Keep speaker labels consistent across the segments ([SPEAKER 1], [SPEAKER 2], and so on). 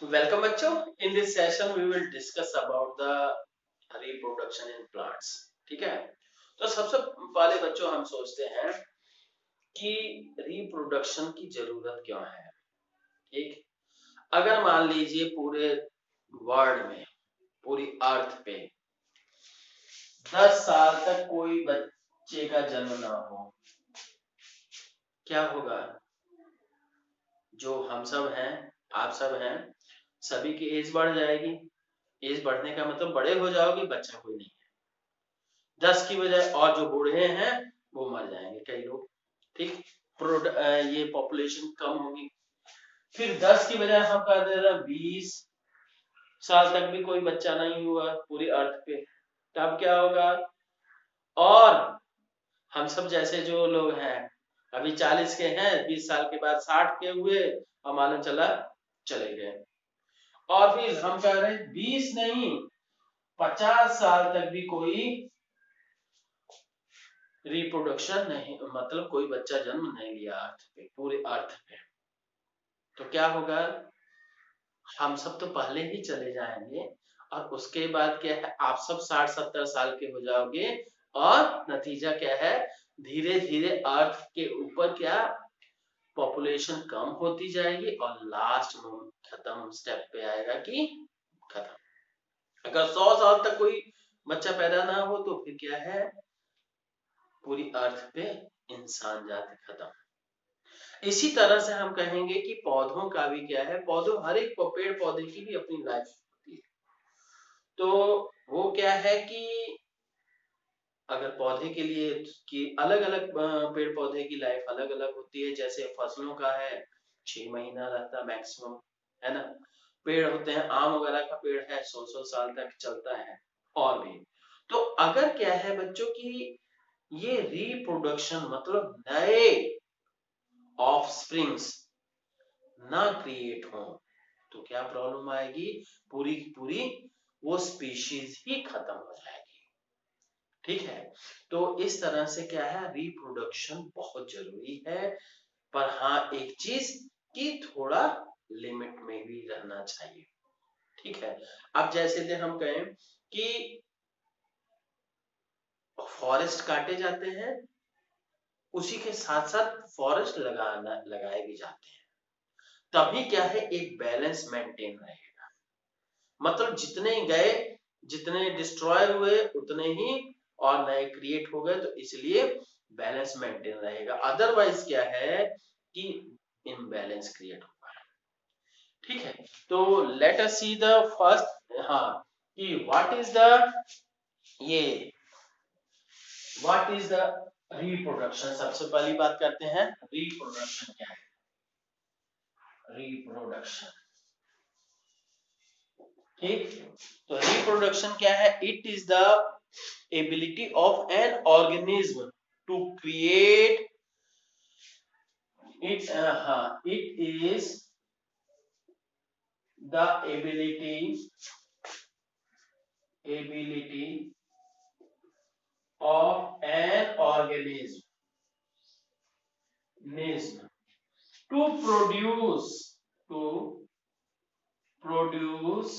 [SPEAKER 1] Welcome बच्चों। In this session we will discuss about the reproduction in plants. ठीक है। तो सबसे पहले बच्चों हम सोचते हैं कि रिप्रोडक्शन की जरूरत क्यों है। ठीक। अगर मान लीजिए पूरे वर्ल्ड में, पूरी अर्थ पे 10 साल तक कोई बच्चे का जन्म ना हो, क्या होगा? जो हम सब हैं, आप सब हैं, सभी की एज बढ़ जाएगी। एज बढ़ने का मतलब बड़े हो जाओगे, बच्चा कोई नहीं। 10 की बजाय और जो बूढ़े हैं वो मर जाएंगे कई लोग। ठीक। ये पॉपुलेशन कम होगी। फिर 10 की बजाय हम कर दे रहे 20 साल तक भी कोई बच्चा नहीं हुआ पूरी अर्थ पे, तब क्या होगा? और हम सब जैसे जो लोग हैं अभी 40 के हैं, 20 साल के बाद 60 के हुए और मालूम चला चले गए। और फिर हम कह रहे हैं 20 नहीं, 50 साल तक भी कोई रिप्रोडक्शन नहीं, मतलब कोई बच्चा जन्म नहीं लिया अर्थ पे, पूरे अर्थ पे। तो क्या होगा? हम सब तो पहले ही चले जाएंगे और उसके बाद क्या है, आप सब 60-70 साल के हो जाओगे। और नतीजा क्या है? धीरे धीरे अर्थ के ऊपर क्या, पॉपुलेशन कम होती जाएगी और लास्ट में खत्म स्टेप पे आएगा कि खत्म। अगर 100 साल तक कोई बच्चा पैदा ना हो तो फिर क्या है, पूरी अर्थ पे इंसान जाति खत्म। इसी तरह से हम कहेंगे कि पौधों का भी क्या है, पौधों हर एक पेड़ पौधे की भी अपनी लाइफ होती है। तो वो क्या है कि अगर पौधे के लिए कि अलग अलग पेड़ पौधे की लाइफ अलग अलग होती है। जैसे फसलों का है 6 महीना रहता मैक्सिमम, है ना। पेड़ होते हैं, आम वगैरह का पेड़ है 100-100 साल तक चलता है। और भी तो अगर क्या है बच्चों की, ये रिप्रोडक्शन मतलब नए ऑफस्प्रिंग्स ना क्रिएट हो तो क्या प्रॉब्लम आएगी? पूरी की पूरी वो स्पीशीज ही खत्म हो जाएगी। ठीक है। तो इस तरह से क्या है, रिप्रोडक्शन बहुत जरूरी है। पर हाँ एक चीज कि थोड़ा लिमिट में भी रहना चाहिए। ठीक है। अब जैसे कि हम कहें कि फॉरेस्ट काटे जाते हैं, उसी के साथ साथ फॉरेस्ट लगाए भी जाते हैं। तभी क्या है, एक बैलेंस मेंटेन रहेगा। मतलब जितने गए, जितने डिस्ट्रॉय हुए उतने ही और नए क्रिएट हो गए, तो इसलिए बैलेंस मेंटेन रहेगा। अदरवाइज क्या है कि इम्बैलेंस क्रिएट होगा। ठीक है। तो let us see the first, हाँ, कि व्हाट इज द ये व्हाट इज द रिप्रोडक्शन। सबसे पहली बात करते हैं रिप्रोडक्शन क्या है। रिप्रोडक्शन, ठीक। तो रिप्रोडक्शन क्या है? It is the ability of an organism to create it it is the ability of an organism to to produce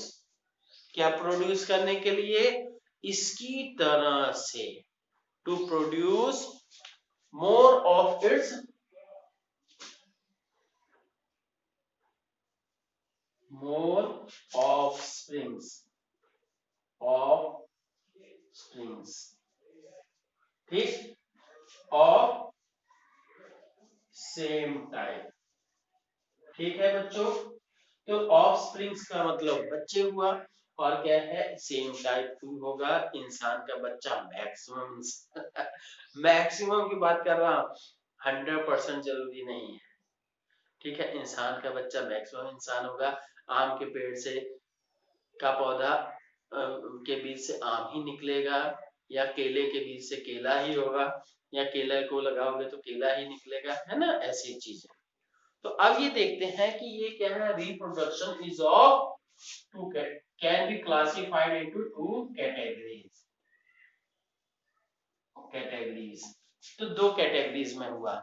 [SPEAKER 1] क्या प्रोड्यूस करने के लिए? इसकी तरह से to produce more of its more offsprings, ठीक, ऑफ सेम टाइप। ठीक है बच्चों। तो ऑफ स्प्रिंग्स का मतलब बच्चे हुआ, और क्या है, सेम टाइप टू होगा इंसान का बच्चा मैक्सिमम। मैक्सिमम की बात कर रहा हूं, 100% जरूरी नहीं है। ठीक है। इंसान का बच्चा मैक्सिमम इंसान होगा। आम के पेड़ से का पौधा के बीज से आम ही निकलेगा, या केले के बीज से केला ही होगा, या केला को लगाओगे तो केला ही निकलेगा, है ना। ऐसी चीजें। तो अब ये देखते हैं कि ये क्या है, reproduction is of two can be classified into two categories. Categories तो दो कैटेगरीज में हुआ।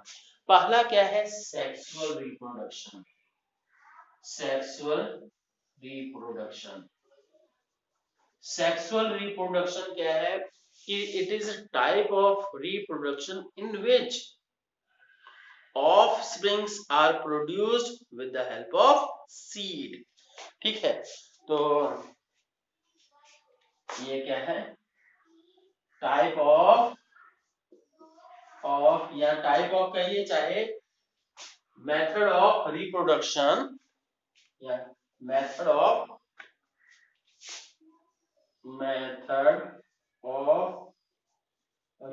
[SPEAKER 1] पहला क्या है, sexual reproduction. Sexual reproduction. Sexual reproduction क्या है कि it is a type of reproduction in which offsprings are produced with the help of seed. ठीक है, तो ये क्या है, टाइप ऑफ या टाइप ऑफ कहिए चाहे मेथड ऑफ रिप्रोडक्शन या method of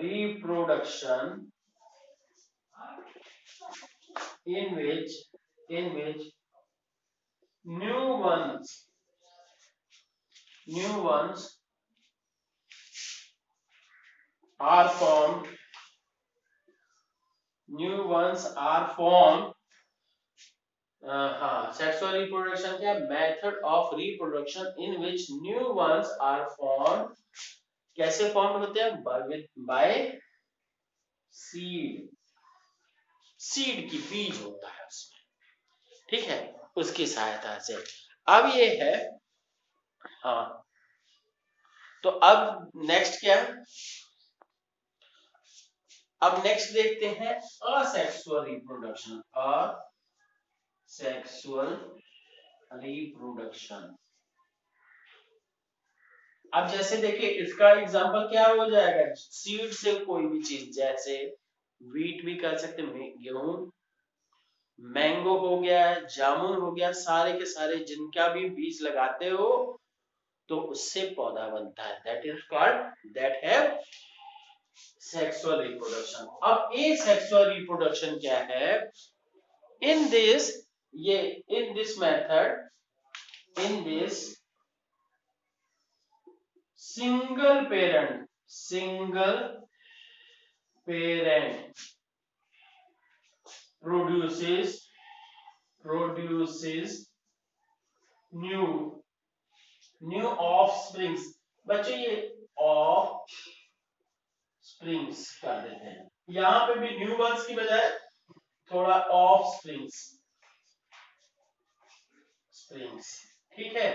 [SPEAKER 1] reproduction in which new ones are formed, हाँ, सेक्सुअल रिप्रोडक्शन क्या, method of reproduction in which new ones are form. कैसे फॉर्म होते हैं, बाय सीड, सीड की बीज होता है उसमें, ठीक है, उसकी सहायता से। अब ये है, हाँ, तो अब नेक्स्ट क्या है, अब नेक्स्ट देखते हैं असेक्सुअल रिप्रोडक्शन, असेक्सुअल रिप्रोडक्शन। अब जैसे देखिए इसका एग्जांपल क्या हो जाएगा, सीड से कोई भी चीज, जैसे वीट भी कर सकते हैं, गेहूं, मैंगो हो गया, जामुन हो गया, सारे के सारे जिनका भी बीज लगाते हो तो उससे पौधा बनता है, that is called, that have sexual reproduction. अब ए सेक्सुअल रिप्रोडक्शन क्या है, इन दिस, ये in this method, in this single parent produces new offsprings। बच्चों ये ऑफ स्प्रिंग्स कर देते हैं, यहां पे भी न्यू वंस की बजाय थोड़ा ऑफ स्प्रिंग्स, ठीक है,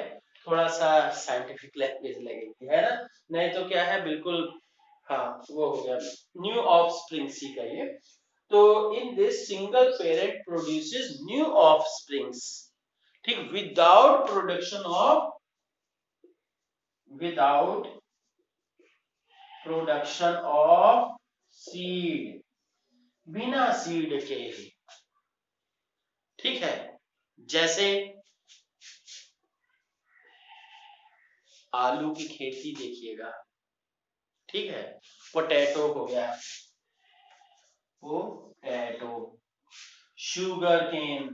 [SPEAKER 1] थोड़ा सा साइंटिफिक लैंग्वेज लगेगी, है ना, नहीं तो क्या है बिल्कुल, हाँ वो हो गया, न्यू ऑफ स्प्रिंग्स ही कहिए। तो in this single parent produces new of springs, ठीक, विदाउट प्रोडक्शन ऑफ सीड, बिना सीड के ही, ठीक है, जैसे आलू की खेती देखिएगा, ठीक है, पोटैटो हो गया, पोटैटो, शुगर केन।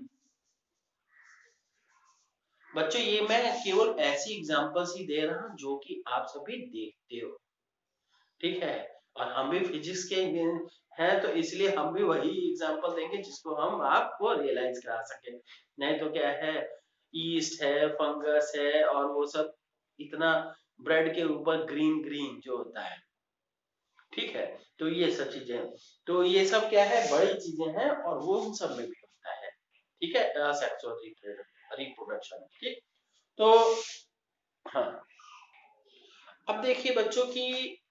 [SPEAKER 1] बच्चों ये मैं केवल ऐसी एग्जांपल्स ही दे रहा हूं जो कि आप सभी देखते हो, ठीक है, और हम भी फिजिक्स के हैं तो इसलिए हम भी वही एग्जांपल देंगे जिसको हम आपको रियलाइज करा सके, नहीं तो क्या है, ईस्ट है, फंगस है, और वो सब इतना ब्रेड के ऊपर ग्रीन ग्रीन जो होता है, ठीक है, तो ये सब चीजें, तो ये सब क्या है, बड़ी चीजें हैं और वो उन सब में भी होता है, ठीक है, सेक्सुअल रिप्रोडक्शन, ठीक, तो हाँ, अब देखिए बच्चों की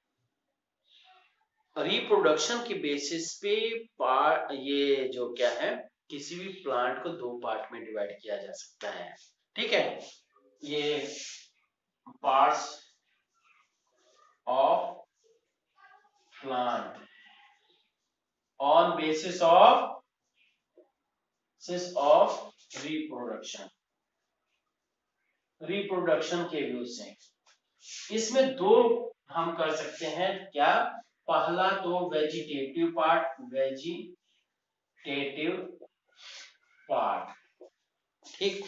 [SPEAKER 1] रिप्रोडक्शन के बेसिस पे पार्ट, ये जो क्या है, किसी भी प्लांट को दो पार्ट में डिवाइड किया जा सकता है, ठीक है, ये parts of plant on basis of reproduction, reproduction के व्यू से इसमें दो हम कर सकते हैं, क्या, पहला तो वेजिटेटिव पार्ट, ठीक,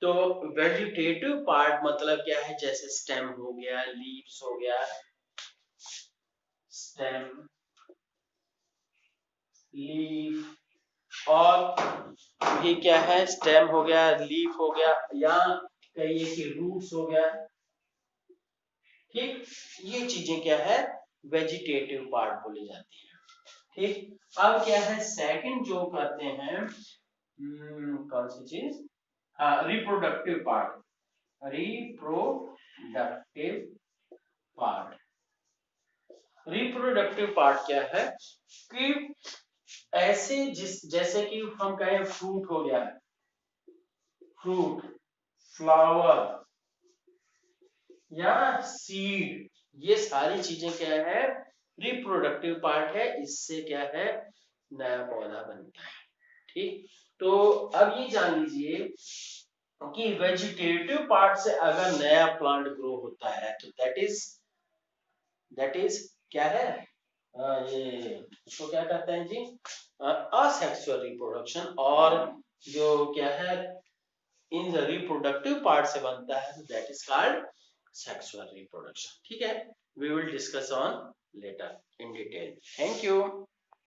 [SPEAKER 1] तो वेजिटेटिव पार्ट मतलब क्या है, जैसे स्टेम हो गया, लीव्स हो गया, स्टेम, लीफ, और ये क्या है, स्टेम हो गया, लीफ हो गया, या कहिए कि रूट्स हो गया, ठीक, ये चीजें क्या है, वेजिटेटिव पार्ट बोली जाती है, ठीक। अब क्या है, सेकंड जो करते हैं, कौन सी चीज, हाँ, reproductive part, reproductive part. Reproductive part क्या है कि ऐसे जैसे कि हम कहें फ्रूट हो गया, फ्रूट, फ्लावर या सीड, ये सारी चीजें क्या है, रिप्रोडक्टिव पार्ट है, इससे क्या है, नया पौधा बनता है। ठीक, तो अब ये जान लीजिए कि वेजिटेटिव पार्ट से अगर नया प्लांट ग्रो होता है तो दैट इज क्या है, ये इसको क्या कहते हैं जी, असेक्सुअल रिप्रोडक्शन। और जो क्या है इन रिप्रोडक्टिव पार्ट से बनता है तो that is called sexual reproduction. ठीक है, we will discuss on later in detail. Thank you.